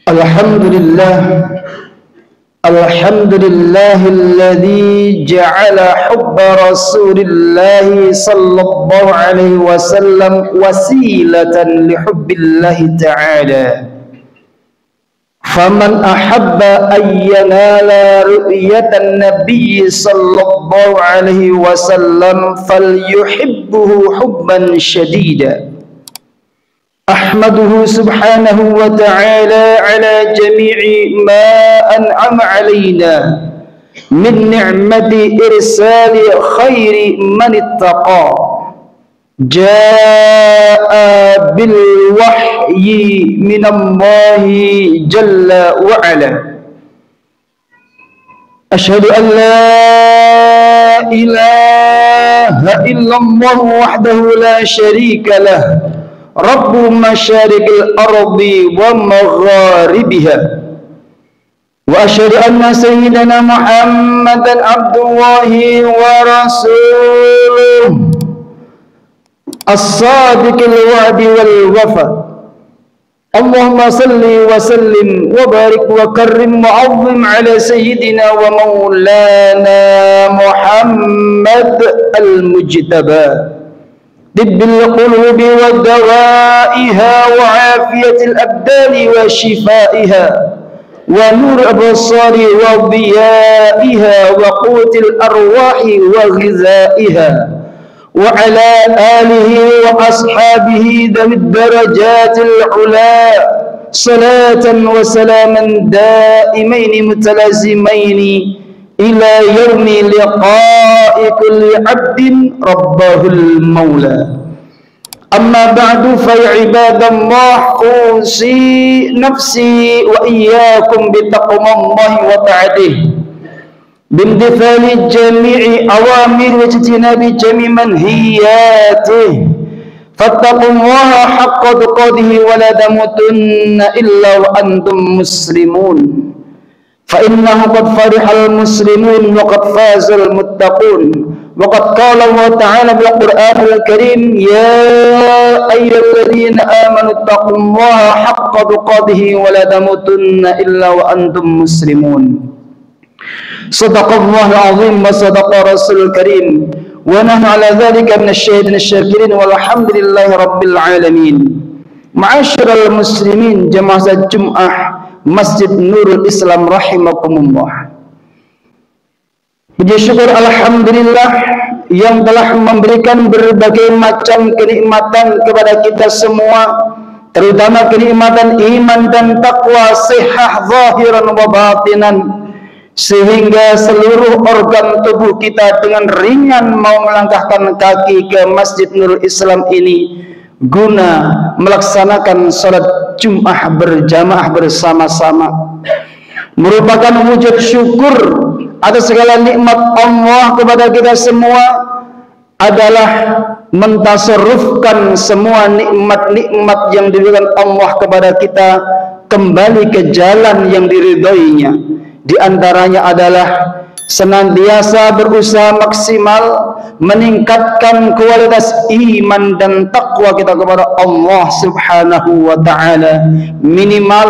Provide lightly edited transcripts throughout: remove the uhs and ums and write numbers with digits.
Alhamdulillah, alladzi ja'ala hubba Rasulillah sallallahu alaihi wasallam wasilatan li hubbillah ta'ala. Faman ahabba an yanala ru'yatan nabiy sallallahu alaihi wasallam falyuhibbuhu hubban shadida. أحمده سبحانه وتعالى على جميع ما أنعم علينا من نعمة إرسال خير من اتقى جاء بالوحي من الله جل وعلا. أشهد أن لا إله إلا الله وحده لا شريك له رب مشارق الأرض ومغاربها، وأشهد أن سيدنا محمدا عبد الله ورسوله الصادق الوعد والوفاء. اللهم صل وسلم وبارك وكرم وعظم على سيدنا ومولانا محمد المجتبى طب القلوب ودوائها وعافية الأبدان وشفائها ونور الأبصار وضيائها وقوت الأرواح وغذائها، وعلى آله وأصحابه ذوي الدرجات العلا صلاة وسلاما دائمين متلازمين إلى يوم لقاء كل عبد ربه المولى. أما بعد فيا عباد الله أوصي نفسي وإياكم بتقوى الله وطاعته بامتثال جميع أوامر واجتناب جميع منهياته، فاتقوا الله حق تقاته ولا تموتن إلا وأنتم مسلمون، فإنه قد فرح المسلمون وقد فاز المتقون. وقد قال الله تعالى في القرآن الكريم: يا أيها الذين آمنوا اتقوا الله حق تقاته ولا تموتن إلا وأنتم مسلمون. صدق الله العظيم وصدق رسول الكريم ونحن على ذلك من الشاهدين الشاكرين والحمد لله رب العالمين. Ma'asyiral muslimin jamaah Jumat Masjid Nurul Islam rahimakumullah. Puji syukur alhamdulillah yang telah memberikan berbagai macam kenikmatan kepada kita semua, terutama kenikmatan iman dan takwa, sihah zahiran wa batinan, sehingga seluruh organ tubuh kita dengan ringan mau melangkahkan kaki ke Masjid Nurul Islam ini guna melaksanakan salat Jumat berjamaah bersama-sama, merupakan wujud syukur atas segala nikmat Allah kepada kita semua, adalah mentasarrufkan semua nikmat-nikmat yang diberikan Allah kepada kita kembali ke jalan yang diridhoinya. Di antaranya adalah senantiasa berusaha maksimal meningkatkan kualitas iman dan takwa kita kepada Allah Subhanahu wa ta'ala. Minimal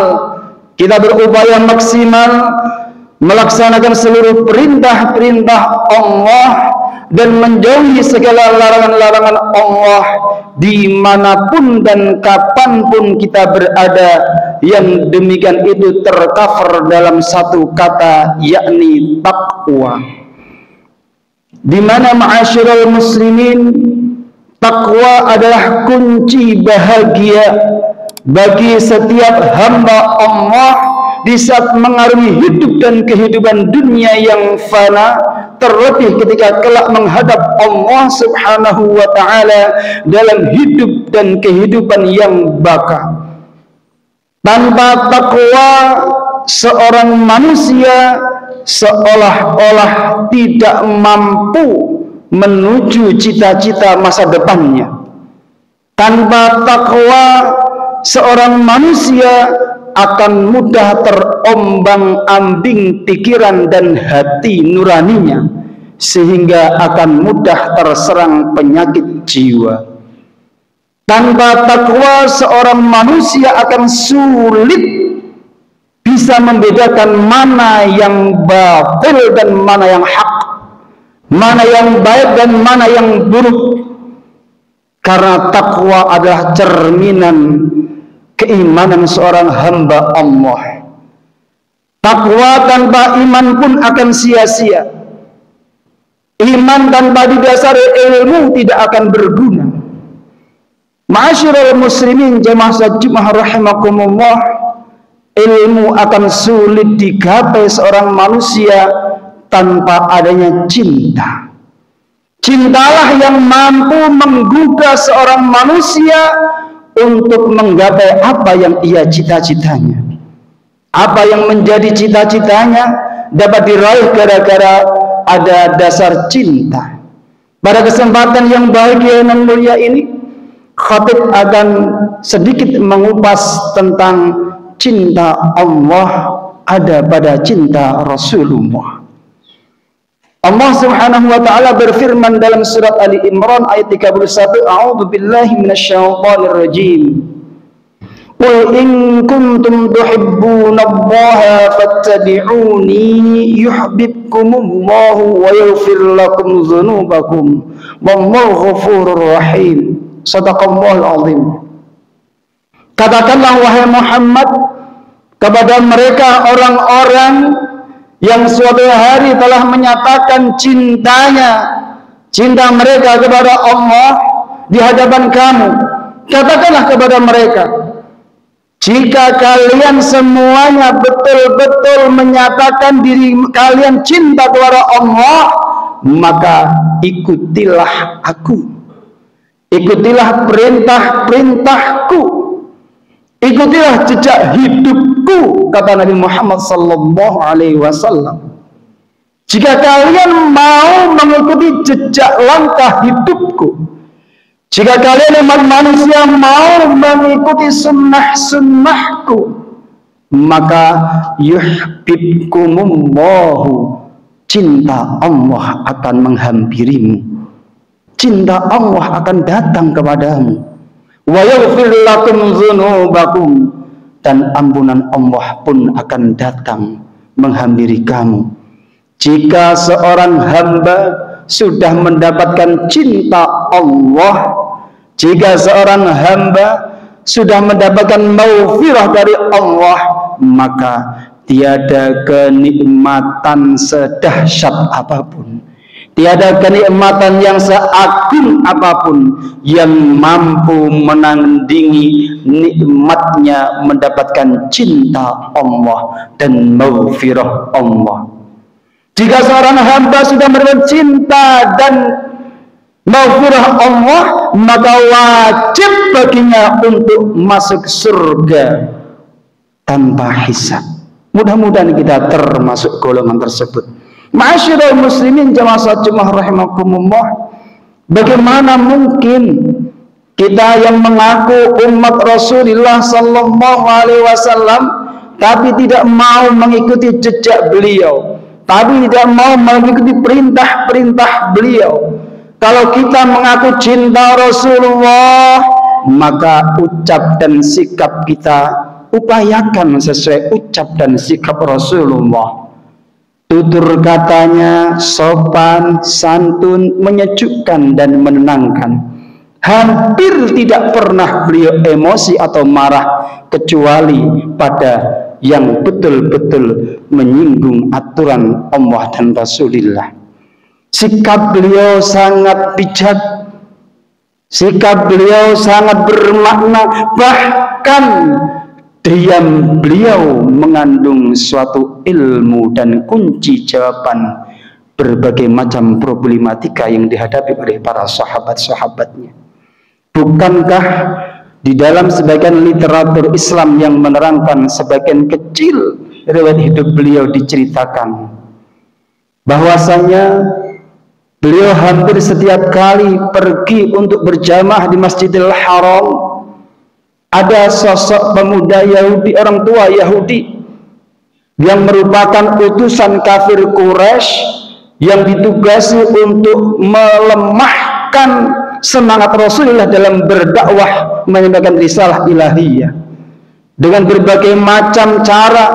kita berupaya maksimal melaksanakan seluruh perintah-perintah Allah dan menjauhi segala larangan-larangan Allah dimanapun dan kapanpun kita berada, yang demikian itu tercover dalam satu kata, yakni takwa. Di mana ma'asyiral muslimin, takwa adalah kunci bahagia bagi setiap hamba Allah di saat mengarungi hidup dan kehidupan dunia yang fana, terlebih ketika kelak menghadap Allah Subhanahu wa ta'ala dalam hidup dan kehidupan yang baka. Tanpa takwa, seorang manusia seolah-olah tidak mampu menuju cita-cita masa depannya. Tanpa takwa, seorang manusia akan mudah terombang-ambing pikiran dan hati nuraninya, sehingga akan mudah terserang penyakit jiwa. Tanpa takwa, seorang manusia akan sulit bisa membedakan mana yang batil dan mana yang hak, mana yang baik dan mana yang buruk. Karena takwa adalah cerminan keimanan seorang hamba Allah. Takwa tanpa iman pun akan sia-sia. Iman tanpa didasari ilmu tidak akan berguna. Ma'asyiral muslimin jamaah salat Jumat rahimakumullah, ilmu akan sulit digapai seorang manusia tanpa adanya cinta. Cintalah yang mampu menggugah seorang manusia untuk menggapai apa yang ia cita-citanya. Apa yang menjadi cita-citanya dapat diraih gara-gara ada dasar cinta. Pada kesempatan yang bahagia dan mulia ini, khatib akan sedikit mengupas tentang cinta Allah ada pada cinta Rasulullah. Allah Subhanahu wa taala berfirman dalam surat Ali Imran ayat 31, A'udzu billahi minasyaitonir rajim. Qul in kuntum tuhibbunallaha fattabi'uni yuhibbukumullahu wa yaghfir lakum dzunubakum wallahu ghafurur rahim. Shadaqallahul azim. Katakanlah wahai Muhammad kepada mereka orang-orang yang suatu hari telah menyatakan cinta mereka kepada Allah di hadapan kamu. Katakanlah kepada mereka, jika kalian semuanya betul-betul menyatakan diri kalian cinta kepada Allah, maka ikutilah aku, ikutilah perintah-perintahku, ikutilah jejak hidupku, kata Nabi Muhammad sallallahu alaihi wasallam. Jika kalian mau mengikuti jejak langkah hidupku, jika kalian umat manusia mau mengikuti sunnah-sunnahku, maka yuhibbukumullahu, cinta Allah akan menghampirimu, cinta Allah akan datang kepadamu. Wa yaghfir lakum dzunubakum, dan ampunan Allah pun akan datang menghampiri kamu. Jika seorang hamba sudah mendapatkan cinta Allah, jika seorang hamba sudah mendapatkan maghfirah dari Allah, maka tiada kenikmatan sedahsyat apapun, tiada kenikmatan yang seagung apapun yang mampu menandingi nikmatnya mendapatkan cinta Allah dan maghfirah Allah. Jika seorang hamba sudah mendapat cinta dan maghfirah Allah, maka wajib baginya untuk masuk surga tanpa hisab. Mudah-mudahan kita termasuk golongan tersebut. Ma'asyiral muslimin jamaah salat Jumat rahimakumullah, bagaimana mungkin kita yang mengaku umat Rasulullah sallallahu alaihi wasallam tapi tidak mau mengikuti jejak beliau, tapi tidak mau mengikuti perintah-perintah beliau. Kalau kita mengaku cinta Rasulullah, maka ucap dan sikap kita upayakan sesuai ucap dan sikap Rasulullah. Tutur katanya sopan, santun, menyejukkan dan menenangkan. Hampir tidak pernah beliau emosi atau marah, kecuali pada yang betul-betul menyinggung aturan Allah dan Rasulullah. Sikap beliau sangat bijak, sikap beliau sangat bermakna, bahkan diam beliau mengandung suatu ilmu dan kunci jawaban berbagai macam problematika yang dihadapi oleh para sahabat-sahabatnya. Bukankah di dalam sebagian literatur Islam yang menerangkan sebagian kecil riwayat hidup beliau diceritakan bahwasanya beliau hampir setiap kali pergi untuk berjamaah di Masjidil Haram, ada sosok pemuda Yahudi, orang tua Yahudi yang merupakan utusan kafir Quraisy yang ditugasi untuk melemahkan semangat Rasulullah dalam berdakwah menyampaikan risalah ilahiyah dengan berbagai macam cara,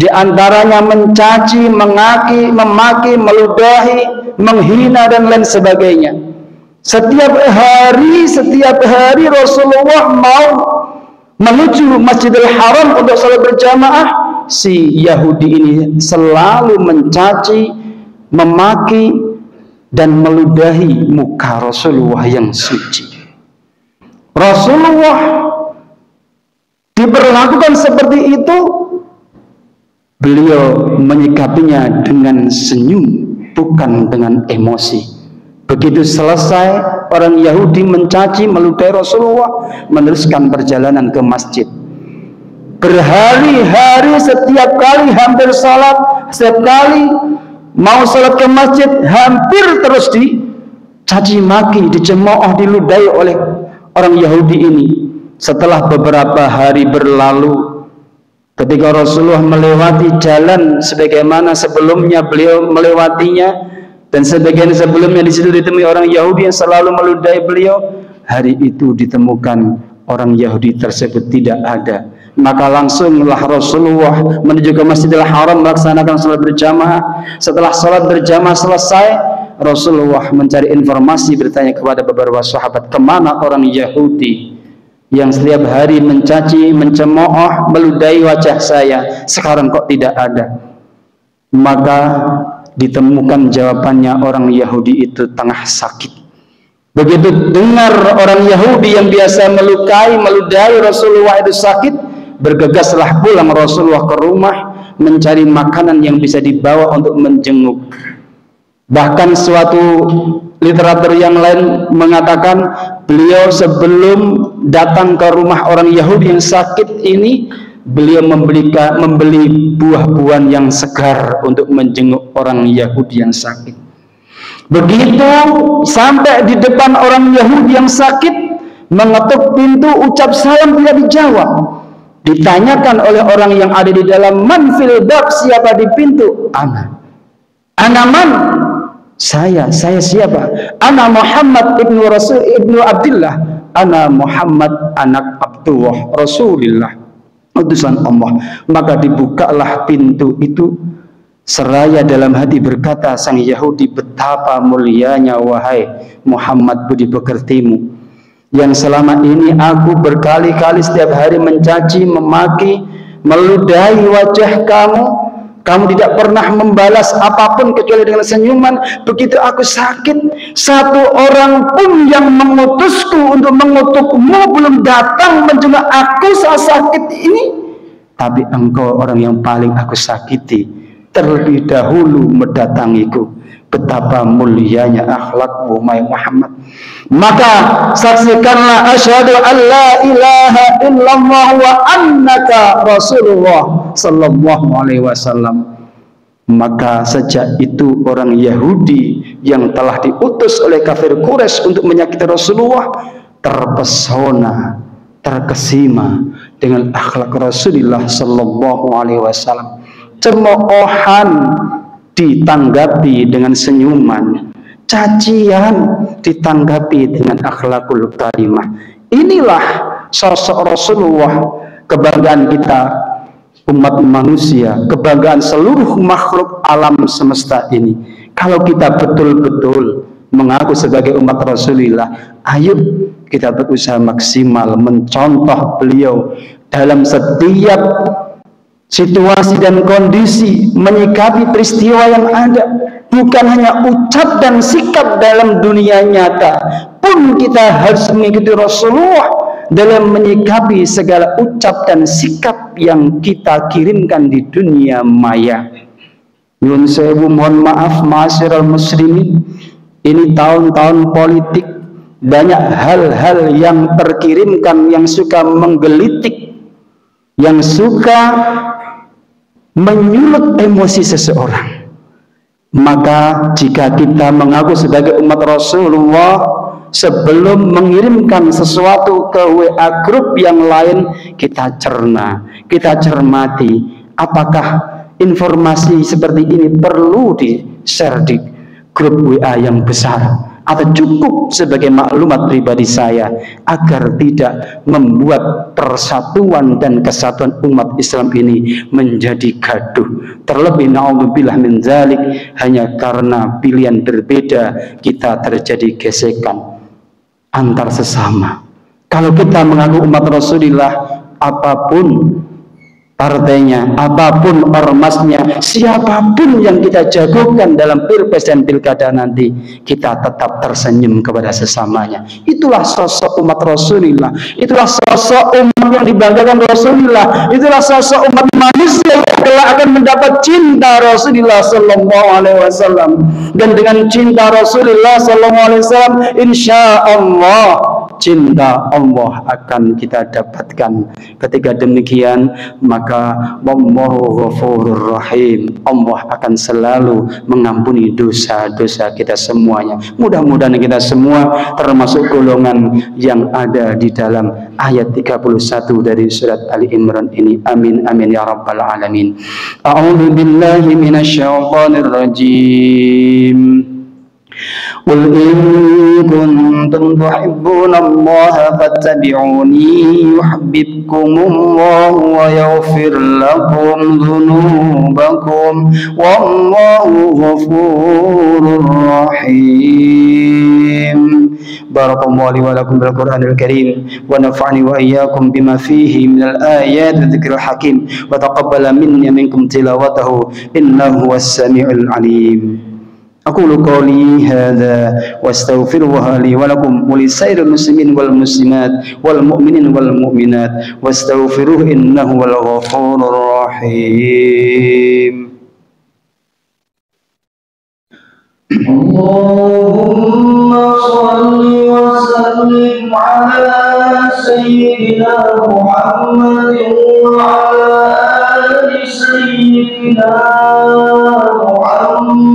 Di antaranya mencaci, mengaki, memaki, meludahi, menghina dan lain sebagainya. Setiap hari Rasulullah mau menuju Masjidil Haram untuk salat berjamaah, si Yahudi ini selalu mencaci, memaki dan meludahi muka Rasulullah yang suci. Rasulullah diperlakukan seperti itu, beliau menyikapinya dengan senyum, bukan dengan emosi. Begitu selesai, orang Yahudi mencaci, meludahi Rasulullah, meneruskan perjalanan ke masjid. Berhari-hari setiap kali hampir salat, setiap kali mau salat ke masjid, hampir terus dicaci maki, dicemooh, diludahi oleh orang Yahudi ini. Setelah beberapa hari berlalu, ketika Rasulullah melewati jalan sebagaimana sebelumnya beliau melewatinya, dan sebagian sebelumnya di situ ditemui orang Yahudi yang selalu meludahi beliau, hari itu ditemukan orang Yahudi tersebut tidak ada. Maka langsunglah Rasulullah menuju ke Masjidil Haram melaksanakan salat berjamaah. Setelah salat berjamaah selesai, Rasulullah mencari informasi, bertanya kepada beberapa sahabat, kemana orang Yahudi yang setiap hari mencaci, mencemooh, meludahi wajah saya, sekarang kok tidak ada? Maka ditemukan jawabannya, orang Yahudi itu tengah sakit. Begitu dengar orang Yahudi yang biasa melukai, meludahi Rasulullah itu sakit, bergegaslah pulang Rasulullah ke rumah mencari makanan yang bisa dibawa untuk menjenguk. Bahkan suatu literatur yang lain mengatakan beliau sebelum datang ke rumah orang Yahudi yang sakit ini, beliau membeli buah-buahan yang segar untuk menjenguk orang Yahudi yang sakit. Begitu sampai di depan orang Yahudi yang sakit, mengetuk pintu, ucap salam tidak dijawab. Ditanyakan oleh orang yang ada di dalam, man fil bab, siapa di pintu? Ana man? Saya siapa? Ana Muhammad ibnu Abdullah. Ana Muhammad anak Abdullah Rasulullah, utusan Allah. Maka dibukalah pintu itu, seraya dalam hati berkata sang Yahudi, betapa mulianya wahai Muhammad budi pekertimu, yang selama ini aku berkali-kali setiap hari mencaci, memaki, meludahi wajah kamu. Kamu tidak pernah membalas apapun kecuali dengan senyuman. Begitu aku sakit, satu orang pun yang mengutusku untuk mengutukmu belum datang menjenguk aku saat sakit ini. Tapi engkau orang yang paling aku sakiti, terlebih dahulu mendatangiku. Betapa mulianya akhlakmu Muhammad. Maka saksikanlah asyhadu an la ilaha illallah wa annaka Rasulullah sallallahu alaihi wasallam. Maka sejak itu orang Yahudi yang telah diutus oleh kafir Quraisy untuk menyakiti Rasulullah terpesona, terkesima dengan akhlak Rasulullah sallallahu alaihi wasallam. Cemoohan ditanggapi dengan senyuman, cacian ditanggapi dengan akhlakul karimah. Inilah sosok Rasulullah, kebanggaan kita umat manusia, kebanggaan seluruh makhluk alam semesta ini. Kalau kita betul-betul mengaku sebagai umat Rasulullah, ayo kita berusaha maksimal mencontoh beliau dalam setiap situasi dan kondisi, menyikapi peristiwa yang ada. Bukan hanya ucap dan sikap dalam dunia nyata, pun kita harus mengikuti Rasulullah dalam menyikapi segala ucap dan sikap yang kita kirimkan di dunia maya. Nyun sewu, mohon maaf ma'asyiral muslimin, ini tahun-tahun politik, banyak hal-hal yang terkirimkan yang suka menggelitik, yang suka menyulut emosi seseorang. Maka jika kita mengaku sebagai umat Rasulullah, sebelum mengirimkan sesuatu ke WA grup yang lain, kita cerna, kita cermati, apakah informasi seperti ini perlu di-share di grup WA yang besar, atau cukup sebagai maklumat pribadi saya agar tidak membuat persatuan dan kesatuan umat Islam ini menjadi gaduh. Terlebih naudzubillah min dzalik, hanya karena pilihan berbeda kita terjadi gesekan antar sesama. Kalau kita mengaku umat Rasulullah, apapun partainya, apapun ormasnya, siapapun yang kita jagokan dalam pilpres dan pilkada nanti, kita tetap tersenyum kepada sesamanya. Itulah sosok umat Rasulullah, itulah sosok umat yang dibanggakan Rasulullah, itulah sosok umat manusia yang kelak akan mendapat cinta Rasulullah Sallallahu Alaihi Wasallam. Dan dengan cinta Rasulullah Sallallahu Alaihi Wasallam, insya Allah cinta Allah akan kita dapatkan. Ketika demikian, maka wallahu ghafurur rahim, Allah akan selalu mengampuni dosa-dosa kita semuanya. Mudah-mudahan kita semua termasuk golongan yang ada di dalam ayat 31 dari surat Ali Imran ini. Amin amin ya rabbal alamin. A'udzu billahi minasyaitonir rajim. Qul in kuntum tuhibbunallaha fattabi'uni yuhibbukumullahu wa yaghfir lakum dzunubakum wallahu ghafurur rahim. Barakallahu li wa lakum bil Qur'anil Karim wa nafa'ani wa iyyakum bima fihi minal ayati wa dzikril hakim wa taqabbala minni minkum tilawatahu innahu huwas samiul alim. أقول قولي هذا واستغفر الله لي ولكم ولسائر المسلمين والمسلمات والمؤمنين والمؤمنات واستغفروه إنه هو الغفور الرحيم. اللهم صل وسلم على سيدنا محمد وعلى آل سيدنا محمد.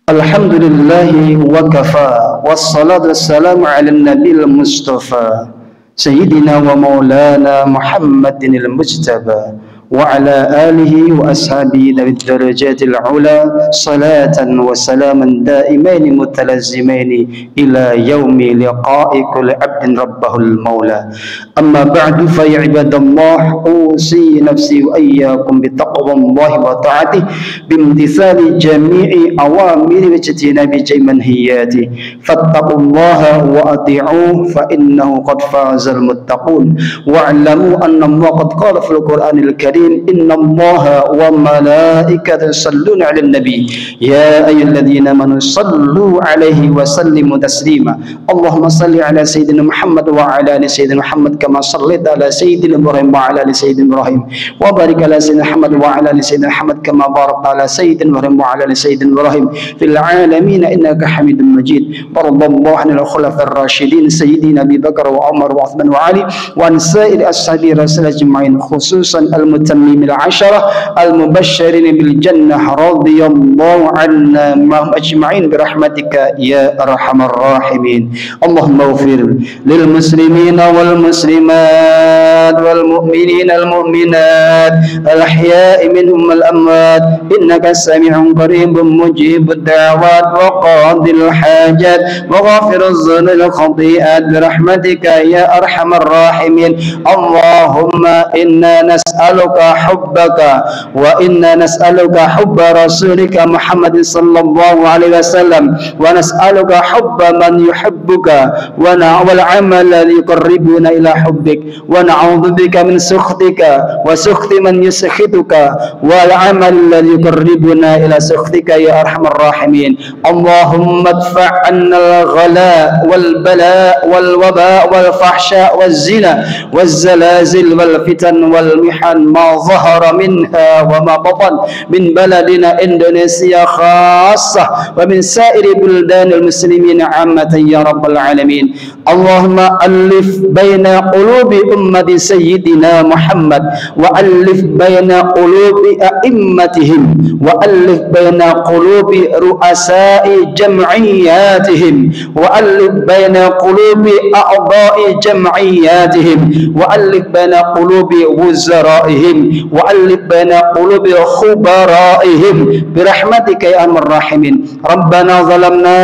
Alhamdulillahi wa kafa wassalatu wassalamu ala nabil mustafa sayyidina wa maulana Muhammadin al-mujtaba wa ala alihi wa ashabihi dari darajatil ula salatan wa salaman daimaini mutalazzimaini ila yaumi liqa'i kulli abdin rabbahul maula. Amma ba'du fa ya ibadallah, usi nafsi wa iyyakum bi taqwallahi wa ta'atihi bimtithali jami'i awamiri wa ijtinabi manhiyati fattaqullaha wa ati'uhu fa innahu qad fazal muttaqun wa'lamu anna Allah qad qala fil Qur'anil Karim inna Allaha wa malaikatahu yusalluna 'alan nabi ya ayyuhalladzina amanu sallu 'alaihi wa sallimu taslima. Allahumma salli 'ala sayyidina Muhammad wa 'ala ali sayyidina Muhammad kama shallaita 'ala sayyidina Ibrahim wa 'ala ali sayyidina Ibrahim wa barik 'ala sayyidina Muhammad wa 'ala ali sayyidina Muhammad kama barakta 'ala sayyidina Ibrahim wa 'ala ali sayyidina Ibrahim fil 'alamin innaka Hamidum Majid. Radallahu 'anil khulafa'ir rasyidin sayyidina Abi Bakar wa Umar wa Uthman wa Ali wa an sa'iri ashabi Rasulullah ajma'in khususan al-mutammim al-'asharah al-mubashshirin bil jannah radhiyallahu 'anna ma'hum ajma'in bi rahmatika ya arhamar rahimin. Allahumma ighfir lil muslimina wal muslimat wal mu'minina wal mu'minat al ahya'i minhum wal amwat innaka sami'un qaribun mujibud da'wat wa qadil hajat wa ghafiruz dzunubal khati'at bi rahmatika ya arhamar rahimin. Allahumma inna nas'aluka hubbaka wa inna nas'aluka hubba rasulika Muhammadin sallallahu alaihi wasallam wa nas'aluka hubba man yuhibbuka wa na'wal 'amal alladhi yuqarribuna ila hubbik wa na'udzu bika min sukhtika wa sukhti man yuskhituka wal 'amal alladhi yuqarribuna ila sukhtika ya arhamar rahimin. Allahumma adfa' 'anna al-ghala wal bala wal waba wal fahsya waz zina waz zalazil wal fitan wal mihan ma ظهر منها وما بطن من بلدنا إندونيسيا خاصة ومن سائر بلدان المسلمين عامة يا رب العالمين. اللهم ألف بين قلوب أمة سيدنا محمد وألف بين قلوب أئمتهم وألف بين قلوب رؤساء جمعياتهم وألف بين قلوب أعضاء جمعياتهم وألف بين قلوب وزرائهم وألف بين قلوب خبرائهم برحمتك يا أرحم الراحمين. ربنا ظلمنا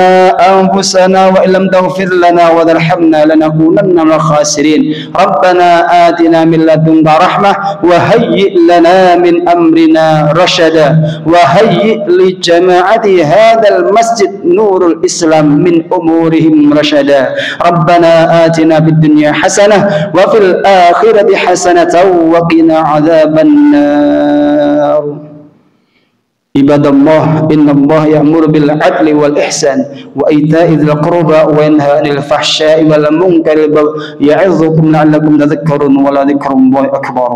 أنفسنا وإن لم تغفر لنا وترحمنا لنكونن من الخاسرين. ربنا آتنا من لدنك رحمة وهيئ لنا من أمرنا رشدا وهيئ لجماعة هذا المسجد نور الإسلام من أمورهم رشدا. ربنا آتنا في الدنيا حسنة وفي الآخرة حسنة وقنا عذاب النار. عباد الله إن الله يأمر بالعدل والإحسان وإيتاء ذي القربى وينهى عن الفحشاء والمنكر يعظكم لعلكم تذكرون ولذكر الله أكبر.